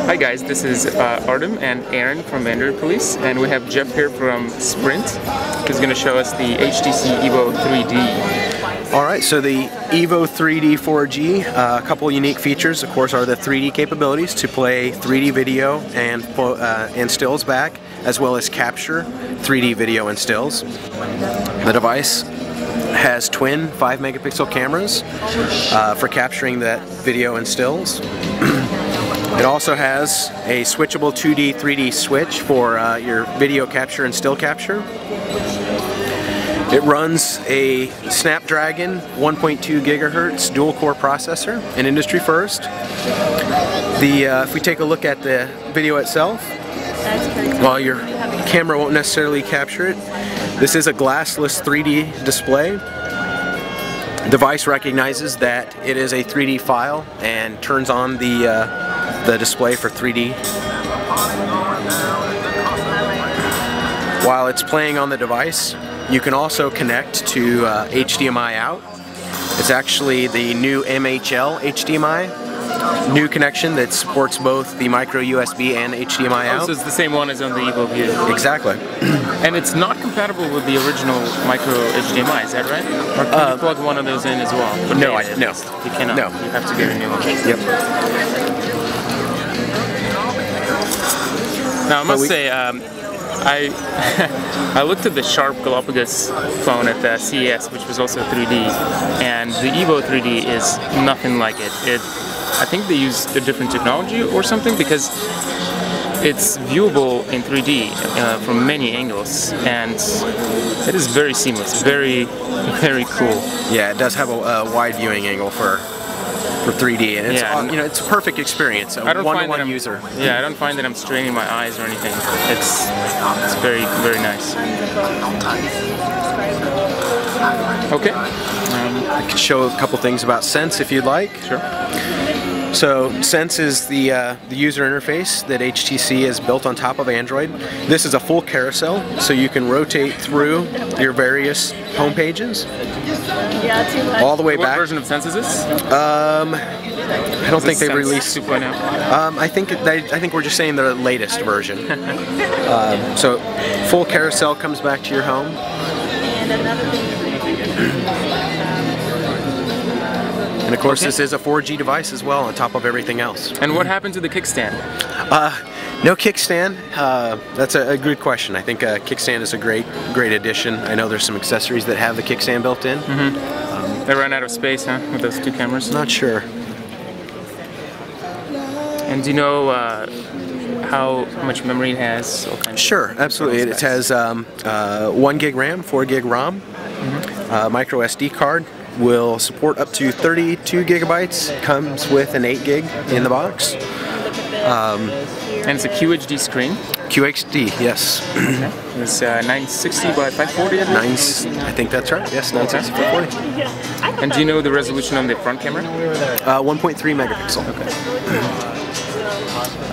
Hi guys, this is Artem and Aaron from Android Police, and we have Jeff here from Sprint, who's going to show us the HTC EVO 3D. Alright, so the EVO 3D 4G, a couple unique features, of course, are the 3D capabilities to play 3D video and stills back, as well as capture 3D video and stills. The device has twin 5-megapixel cameras for capturing that video and stills. It also has a switchable 2D, 3D switch for your video capture and still capture. It runs a Snapdragon 1.2 gigahertz dual-core processor, an industry first. If we take a look at the video itself, while your camera won't necessarily capture it, this is a glassless 3D display. The device recognizes that it is a 3D file and turns on the display for 3D. While it's playing on the device, you can also connect to HDMI out. It's actually the new MHL HDMI. New connection that supports both the micro USB and HDMI out. So it's the same one as on the EVO View. Exactly. And it's not compatible with the original micro HDMI, is that right? Or can you plug one of those in as well? No, no. You cannot. No. You have to get a new one. Yep. Now I must say, I looked at the Sharp Galapagos phone at the CES, which was also 3D, and the EVO 3D is nothing like it. I think they used a different technology or something, because it's viewable in 3D from many angles, and it is very seamless, very, very cool. Yeah, it does have a wide viewing angle for 3D, and it's it's a perfect experience. A one-to-one user. Yeah, I don't find that I'm straining my eyes or anything. It's very, very nice. Okay. I could show a couple things about Sense if you'd like. Sure. So Sense is the user interface that HTC has built on top of Android. This is a full carousel, so you can rotate through your various home pages all the way back. What version of Sense is this? I don't think they've released 2.0. I think we're just saying the latest version. So full carousel comes back to your home. And of course, this is a 4G device as well, on top of everything else. And what happened to the kickstand? No kickstand. That's a good question. I think a kickstand is a great addition. I know there's some accessories that have the kickstand built in. They ran out of space, huh, with those two cameras? Not sure. And do you know how much memory it has? Sure, absolutely. It has 1 gig RAM, 4 gig ROM, micro SD card. Will support up to 32 gigabytes. Comes with an 8 gig in the box. And it's a QHD screen. QHD, yes. Okay. It's 960 by 540, I think that's right. Yes, 960 by 540. And do you know the resolution on the front camera? 1.3 megapixel. Okay.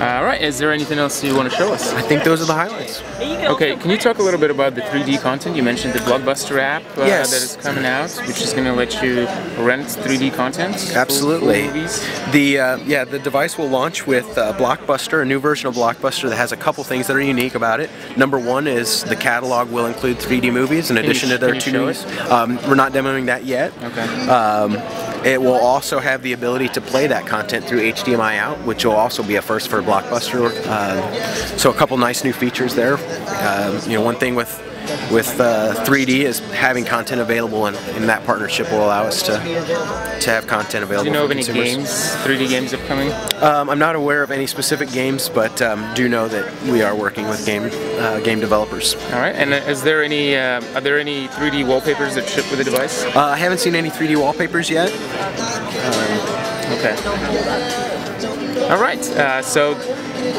Alright, is there anything else you want to show us? I think those are the highlights. Okay, can you talk a little bit about the 3D content? You mentioned the Blockbuster app yes. that is coming out, which is going to let you rent 3D content. Absolutely. For movies. The device will launch with Blockbuster, a new version of Blockbuster that has a couple things that are unique about it. Number one is the catalog will include 3D movies in addition to their 2 movies. We're not demoing that yet. Okay. It will also have the ability to play that content through HDMI out, which will also be a first for Blockbuster. So a couple nice new features there. One thing with 3D is having content available, and that partnership will allow us to have content available. Do you know for of any consumers. 3D games upcoming? I'm not aware of any specific games, but do know that we are working with game developers. All right. And is there any? Are there any 3D wallpapers that ship with the device? I haven't seen any 3D wallpapers yet. Okay. All right. So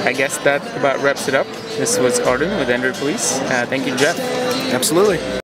I guess that about wraps it up. This was Arden with Android Police. Thank you, Jeff. Absolutely.